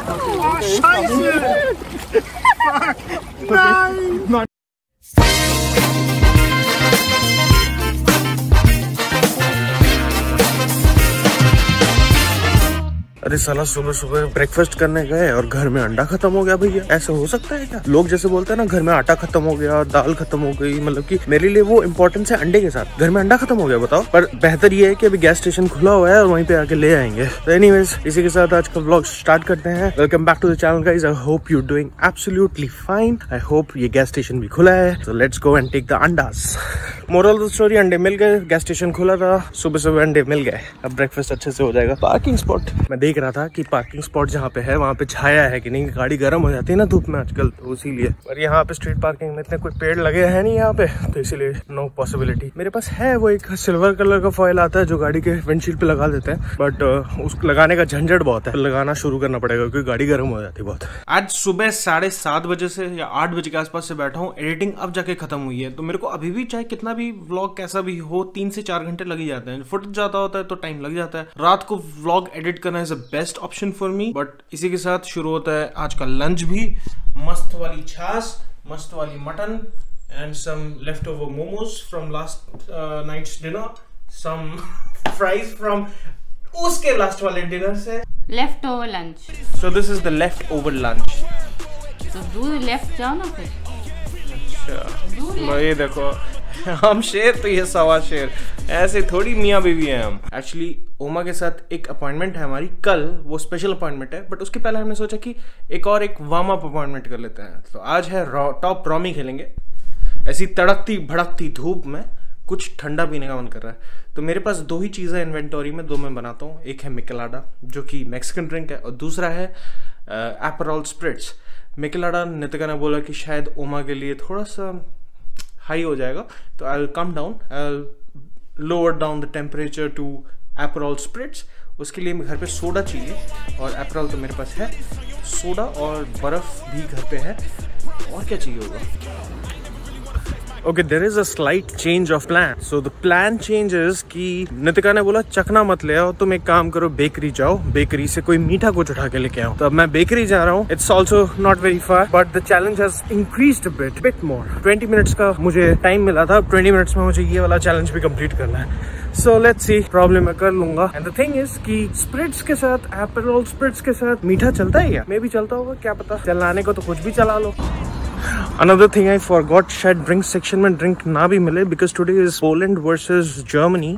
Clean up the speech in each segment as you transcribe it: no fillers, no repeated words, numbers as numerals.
Nein! अरे साला सुबह सुबह ब्रेकफास्ट करने गए और घर में अंडा खत्म हो गया भैया। ऐसा हो सकता है क्या? लोग जैसे बोलते हैं ना घर में आटा खत्म हो गया, दाल खत्म हो गई, मतलब कि मेरे लिए वो इम्पोर्टेंस है अंडे के साथ। घर में अंडा खत्म हो गया बताओ। पर बेहतर ये है कि अभी गैस स्टेशन खुला हुआ है और वहीं पे आके ले आएंगे। तो एनीवेज इसी के साथ आज का व्लॉग स्टार्ट करते हैं। Welcome back to the channel guys. I hope you doing absolutely fine. I hope ये गैस स्टेशन भी खुला है। तो let's go and take the अंडास। मोरल ऑफ द स्टोरी, अंडे मिल गए, गैस स्टेशन खुला था, सुबह सुबह अंडे मिल गए। अब ब्रेकफास्ट अच्छे से हो जाएगा। पार्किंग स्पॉट मैं देख रहा था कि पार्किंग स्पॉट जहाँ पे है वहाँ पे छाया है कि नहीं, गाड़ी गर्म हो जाती है ना धूप में आजकल, तो इसीलिए। पर यहाँ पे स्ट्रीट पार्किंग में इतने कोई पेड़ लगे हैं नहीं यहाँ पे, तो इसीलिए नो पॉसिबिलिटी। मेरे पास है वो एक सिल्वर कलर का फॉयल आता है जो गाड़ी के विंडशील्ड पे लगा देते हैं, बट उसको लगाने का झंझट बहुत है, लगाना शुरू करना पड़ेगा क्योंकि गाड़ी गर्म हो जाती है बहुत। आज सुबह 7:30 बजे से या 8 बजे के आसपास से बैठा हूँ। एडिटिंग अब जाके खत्म हुई है, तो मेरे को अभी भी चाहे कितना भी व्लॉग कैसा भी हो 3 से 4 घंटे लग ही जाते हैं। फुट जाता होता है तो टाइम लग जाता है। रात को व्लॉग एडिट करना is the best option for me. But इसी के साथ शुरू होता है आज का लंच भी। मस्त वाली छाछ, मस्त वाली mutton and some left over momos from last night's dinner, some fries from उसके लास्ट वाले डिनर से। Left over lunch. So this is the left over lunch. तो दूर लेफ्ट जाओ ना फिर। अच्छा ये देखो, हम शेर तो ये सवा शेर, ऐसे थोड़ी मियाँ बीवी हैं हम। एक्चुअली ओमा के साथ एक अपॉइंटमेंट है हमारी कल, वो स्पेशल अपॉइंटमेंट है, बट उसके पहले हमने सोचा कि एक वार्म अप अपॉइंटमेंट कर लेते हैं। तो आज है टॉप रॉमी खेलेंगे। ऐसी तड़कती भड़कती धूप में कुछ ठंडा पीने का मन कर रहा है, तो मेरे पास 2 ही चीज़ें इन्वेंटरी में, 2 मैं बनाता हूँ। एक है मिकेलाडा जो कि मैक्सिकन ड्रिंक है, और दूसरा है एपरॉल स्प्रिट्स। मिकेलाडा नितिका ने बोला कि शायद ओमा के लिए थोड़ा सा हाई हो जाएगा, तो I will come down, I will lower down the temperature to Aperol spirits. उसके लिए घर पे सोडा चाहिए, और एपरॉल तो मेरे पास है, सोडा और बर्फ भी घर पे है, और क्या चाहिए होगा। Okay, there is a slight change of plan. So the plan change is कि नितिका ने बोला चखना मत ले आओ, तुम एक काम करो बेकरी जाओ, बेकरी से कोई मीठा कुछ उठा के लेके आओ। तो अब मैं बेकरी जा रहा हूँ। It's also not very far, but the challenge has increased bit more. 20 minutes का मुझे टाइम मिला था, 20 मिनट्स में मुझे ये वाला चैलेंज भी कंप्लीट करना है। सो लेट्स सी, प्रॉब्लम मैं कर लूंगा। एंड द थिंग इज कि स्प्रिट्स के साथ, एपरॉल स्प्रिट्स के साथ मीठा चलता है क्या? मे भी चलता होगा, क्या पता। चलाने को तो कुछ भी चला लो। Another thing I forgot, शायद ड्रिंक सेक्शन में ड्रिंक ना भी मिले, because today is Poland versus Germany,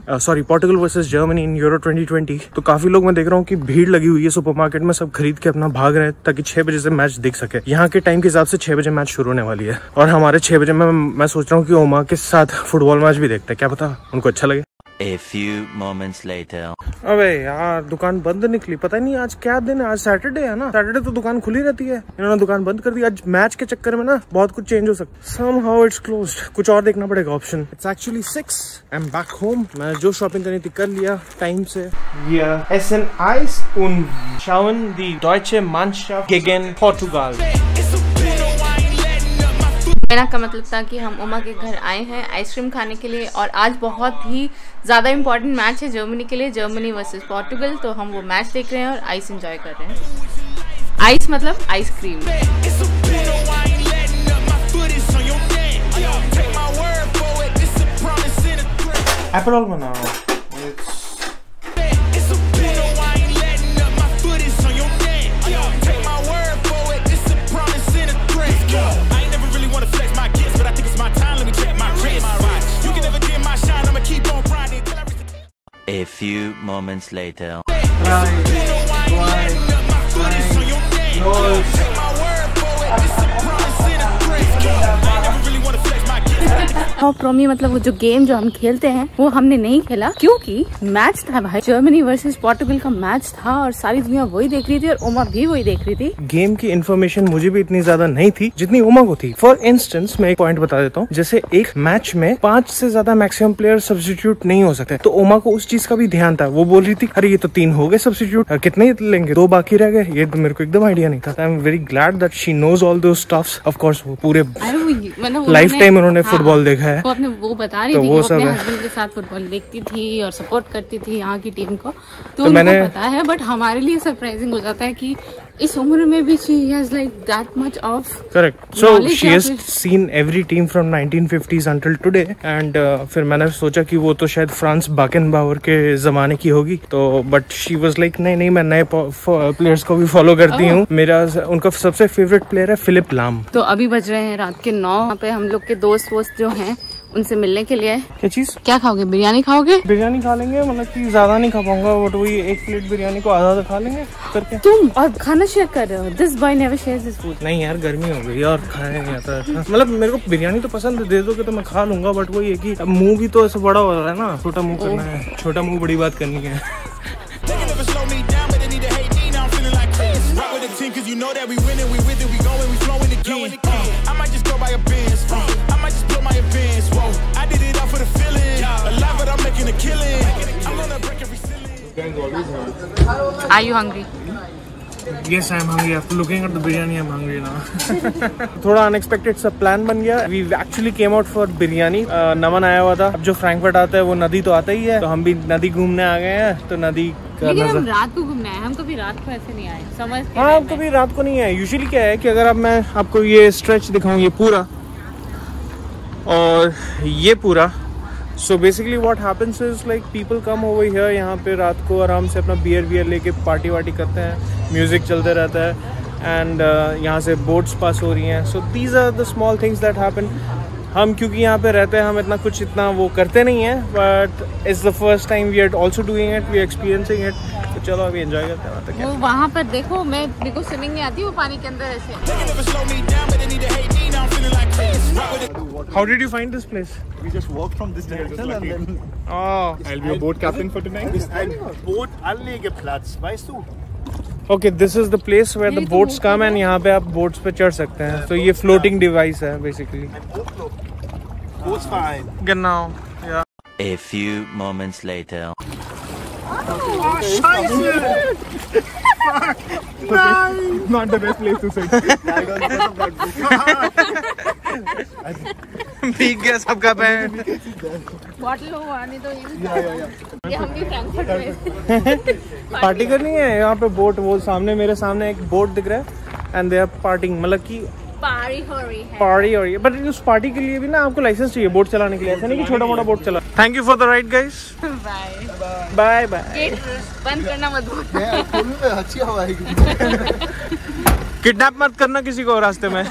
Portugal versus Germany in Euro 2020। तो काफी लोग मैं देख रहा हूँ कि भीड़ लगी हुई है सुपरमार्केट में, सब खरीद के अपना भाग रहे हैं ताकि 6 बजे से मैच देख सके। यहाँ के टाइम के हिसाब से 6 बजे मैच शुरू होने वाली है, और हमारे 6 बजे में मैं सोच रहा हूँ कि ओमा के साथ फुटबॉल मैच भी देखते हैं, क्या पता उनको अच्छा लगे। A few moments later. अबे यार दुकान बंद निकली, पता नहीं आज क्या दिन है। आज सैटरडे है ना, सैटरडे तो दुकान खुली रहती है, इन्होंने दुकान बंद कर दी। आज मैच के चक्कर में ना बहुत कुछ चेंज हो सकता है। Somehow it's closed, कुछ और देखना पड़ेगा option. It's actually 6. I'm back home. मैं जो शॉपिंग करनी थी कर लिया टाइम से। Wir essen Eis und schauen die deutsche Mannschaft gegen Portugal। मेरा का मतलब था कि हम ओमा के घर आए हैं आइसक्रीम खाने के लिए, और आज बहुत ही ज़्यादा इम्पोर्टेंट मैच है जर्मनी के लिए, जर्मनी वर्सेस पोर्टुगल। तो हम वो मैच देख रहे हैं और आइस एंजॉय कर रहे हैं। आइस मतलब आइसक्रीम। एपरॉल बनाओ। A few moments later. Top Romy मतलब वो जो गेम जो हम खेलते हैं वो हमने नहीं खेला, क्योंकि मैच था भाई, जर्मनी वर्सेस पोर्टुगल का मैच था, और सारी दुनिया वही देख रही थी और ओमा भी वही देख रही थी। गेम की इन्फॉर्मेशन मुझे भी इतनी ज्यादा नहीं थी जितनी ओमा को थी। फॉर इंस्टेंस मैं एक पॉइंट बता देता हूँ, जैसे एक मैच में 5 से ज्यादा मैक्सिमम प्लेयर सब्स्टिट्यूट नहीं हो सकते, तो ओमा को उस चीज का भी ध्यान था। वो बोल रही थी अरे ये तो 3 हो गए सब्स्टिट्यूट, कितने लेंगे, 2 बाकी रह गए। ये तो मेरे को एकदम आइडिया नहीं था। I am very glad that she knows all those stuffs. Of course वो पूरे लाइफ टाइम उन्होंने फुटबॉल देखा है। वो अपने वो बता रही थी वो अपने हस्बैंड के साथ फुटबॉल देखती थी और सपोर्ट करती थी यहाँ की टीम को, तो उनको पता है। बट हमारे लिए सरप्राइजिंग हो जाता है कि इस उम्र में भी she has like that much of correct. So knowledge she या हैज फिर- seen every team from 1950s until today and फिर मैंने सोचा कि वो तो शायद फ्रांस बाकेनबावर के जमाने की होगी, तो बट शी वाज लाइक नहीं मैं नए प्लेयर्स को भी फॉलो करती हूँ. मेरा उनका सबसे फेवरेट प्लेयर है फिलिप लाम. तो अभी बज रहे हैं रात के 9. यहाँ पे हम लोग के दोस्त वोस्त जो हैं उनसे मिलने के लिए. क्या चीज? क्या खाओगे? बिरयानी खाओगे? बिरयानी खा लेंगे, मतलब कि ज्यादा नहीं खा पाऊंगा, बट वही एक प्लेट बिरयानी को आधा खा लेंगे करके. तुम और खाना शेयर कर रहे हो. This boy never shares his food. नहीं यार, गर्मी हो गई और खाया नहीं आता है. मतलब मेरे को बिरयानी तो पसंद है, दे दोगे तो मैं खा लूंगा, बट वही है कि अब मुंह भी तो ऐसा बड़ा हो रहा है ना, छोटा मुंह करना है. छोटा मुंह बड़ी बात करनी है. Are you hungry? Yes, I am hungry. After looking at the biryani, I'm hungry now. थोड़ा अनएक्सपेक्टेड सा प्लान बन गया. We actually came out for biryani. नमन आया हुआ था. अब जो फ्रैंकफर्ट आता है वो नदी तो आता ही है, तो हम भी नदी घूमने आ गए हैं. तो नदी का लेकिन हम नजर, रात को घूमना है. हम कभी रात को ऐसे नहीं आए. समझ के हाँ कभी रात को नहीं है. यूजुअली क्या है कि अगर अब मैं आपको ये स्ट्रेच दिखाऊं, ये पूरा और ये पूरा, so basically what happens is like people come over here. यहाँ पे रात को आराम से अपना बियर लेके पार्टी वार्टी करते हैं, म्यूजिक चलते रहता है एंड यहाँ से बोट्स पास हो रही हैं. So these are the small things that happen. हम क्योंकि यहाँ पे रहते हैं, हम इतना वो करते नहीं हैं, but it's the first time we are also doing it, we are experiencing it. तो चलो अभी एंजॉय करते हैं. तो वो वहाँ पर देखो, मेरे को स्विमिंग नहीं आती, वो पानी के अंदर ऐसे. How did you find this place? We just walked from this direction and then Oh, I'll be a boat captain for tonight. Boot Anlegeplatz, weißt du? okay, this is the place where the boats come and यहाँ पे आप boats पे चढ़ सकते हैं. तो ये floating device है basically. Bootsverein. Genau. Yeah. A few moments later. Not the best place to sit. I don't know that. भीग गया सबका पैंट. बॉटल हो आने दो. Yeah. ये हम भी फ्रैंकफर्ट में पार्टी करनी है यहाँ पे. बोट, वो सामने मेरे सामने एक बोट दिख रहा है एंड दे आर पार्टिंग, मतलब कि पार्टी हो रही है. पार्टी हो रही है. बट उस पार्टी के लिए भी ना आपको लाइसेंस चाहिए बोट चलाने के लिए. ऐसा नहीं कि छोटा मोटा बोट चला. Thank you for the ride guys. Bye bye bye. Gate बंद करना मत भूलना. Yeah, full में अच्छी हवा आएगी. किडनैप मत करना किसी को रास्ते में.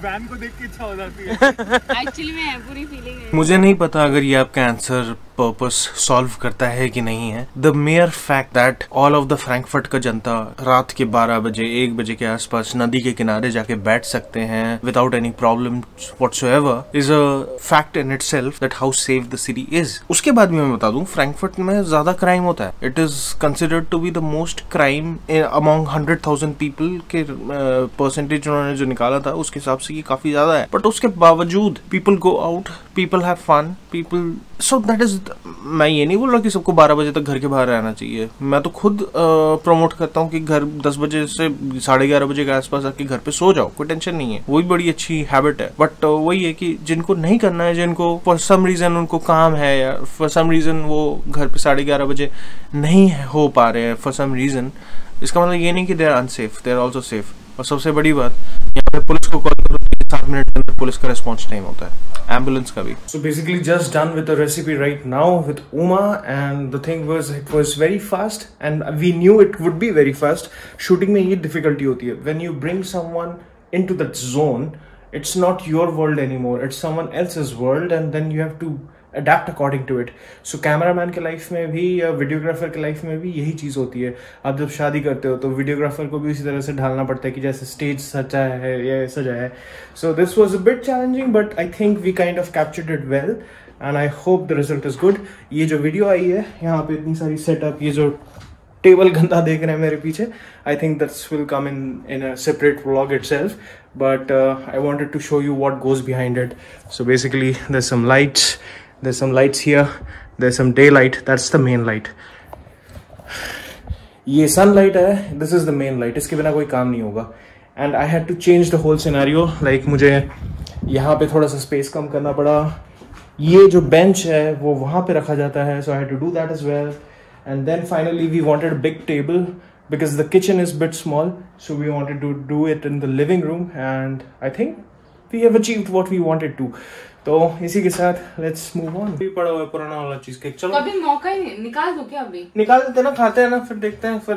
वैन को देख के इच्छा हो जाती है. एक्चुअली में है, पूरी फीलिंग है. मुझे नहीं पता अगर ये आपका आंसर पर्पस सॉल्व करता है कि नहीं है. The mayor fact that all of the Frankfurt का जनता रात के 12 बजे 1 बजे के आसपास नदी के किनारे जाके बैठ सकते हैं without any problem whatsoever is a fact in itself that how safe the city is. उसके बाद भी मैं बता दूं, फ्रैंकफर्ट में ज्यादा क्राइम होता है. It is considered to be the most crime among 100,000 people के परसेंटेज उन्होंने जो निकाला था उसके हिसाब से ये काफी ज्यादा है. बट उसके बावजूद people go out, people have fun, people. So that is, मैं ये नहीं बोल रहा कि सबको 12 बजे तक घर के बाहर रहना चाहिए. मैं तो खुद प्रमोट करता हूँ कि घर 10 बजे से 11:30 बजे के आसपास आके घर पे सो जाओ, कोई टेंशन नहीं है. वही बड़ी अच्छी हैबिट है. बट वही है कि जिनको नहीं करना है, जिनको फॉर सम रीजन उनको काम है या फॉर सम रीजन वो घर पे 11:30 बजे नहीं हो पा रहे हैं फॉर सम रीजन, इसका मतलब ये नहीं कि they are unsafe, they are also safe. और सबसे बड़ी बात, यहाँ पे पुलिस को कॉल करो, 7 मिनट के अंदर पुलिस का रिस्पॉन्स टाइम होता है, एम्बुलेंस का भी. So basically just done with the recipe right now with Uma and the thing was it was very fast and we knew it would be very fast. Shooting में ये difficulty होती है when you bring someone into that zone. It's not your world anymore, it's someone else's world and then you have to adapt according to it. So cameraman के life में भी या videographer के life में भी यही चीज़ होती है. आप जब शादी करते हो तो वीडियोग्राफर को भी उसी तरह से ढालना पड़ता है कि जैसे स्टेज सजा है या सजा है. So this was a bit challenging but I think we kind of captured it well and I hope the result is good. ये जो वीडियो आई है यहाँ पे इतनी सारी सेटअप, ये जो टेबल गंदा देख रहे हैं मेरे पीछे, I think that's will come in a separate vlog itself. But I wanted to show you what goes behind it. So basically there's some lights here, there's some daylight, that's the main light. ये sunlight है, this is the main light, इसके बिना कोई काम नहीं होगा. And I had to change the whole scenario, like मुझे यहाँ पे थोड़ा सा space कम करना पड़ा. ये जो bench है वो वहाँ पे रखा जाता है, so I had to do that as well. And then finally we wanted a big table because the kitchen is a bit small, so we wanted to do it in the living room, and I think we have achieved what we wanted to. तो इसी के साथ let's move on. भी पड़ा हुआ है पुराना वाला चीज केक, चलो कभी मौका ही निकाल दो क्या? अभी निकाल देते ना, खाते हैं ना, फिर देखते हैं, फिर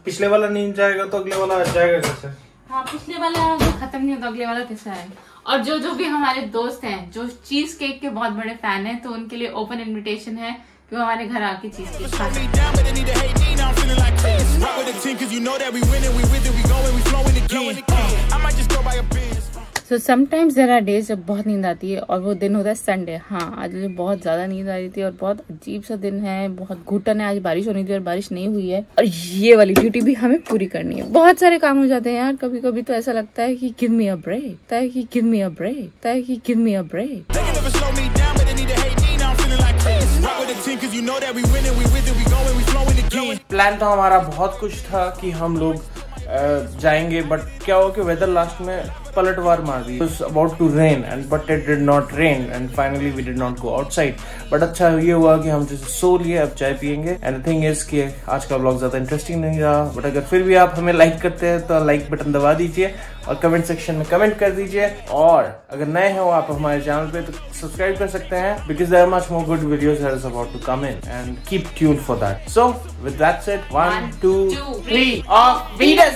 पिछले वाला नहीं जाएगा तो अगले वाला आ जाएगा कैसे? हाँ, पिछले वाला खत्म नहीं होता, अगले वाला कैसा है? और जो भी हमारे दोस्त हैं जो चीज केक के बहुत बड़े फैन हैं, तो उनके लिए ओपन इनविटेशन है कि वो हमारे घर आके चीज केक खा सकते। So sometimes there are days जब बहुत नींद आती है, और वो दिन होता है संडे। हाँ, आज मुझे बहुत ज्यादा नींद आ रही थी और बहुत अजीब सा दिन है, बहुत घुटन है। आज बारिश होनी थी और बारिश नहीं हुई है, और ये वाली ड्यूटी भी हमें पूरी करनी है। बहुत सारे काम हो जाते हैं यार, कभी कभी तो ऐसा लगता है कि गिव मी अ ब्रेक, लगता है कि गिव मी अ ब्रेक, लगता है कि give me a break. Plan तो हमारा बहुत कुछ था कि हम लोग जाएंगे, बट क्या हुआ कि वेदर लास्ट में पलटवार मार दी। It was about to rain, but it did not rain, and finally we did not go outside. But अच्छा ये हुआ कि हम जैसे सो लिए, अब चाय पियेंगे। एंड द थिंग इज कि आज का व्लॉग ज्यादा इंटरेस्टिंग नहीं रहा, बट अगर फिर भी आप हमें लाइक करते हैं तो लाइक बटन दबा दीजिए और कमेंट सेक्शन में कमेंट कर दीजिए। और अगर नए हो आप हमारे चैनल पे तो सब्सक्राइब कर सकते हैं, because there are much more good videos that is about to come in, and keep tuned for that. So with that said, 1 2 3 ऑफ वीडरज़ीन।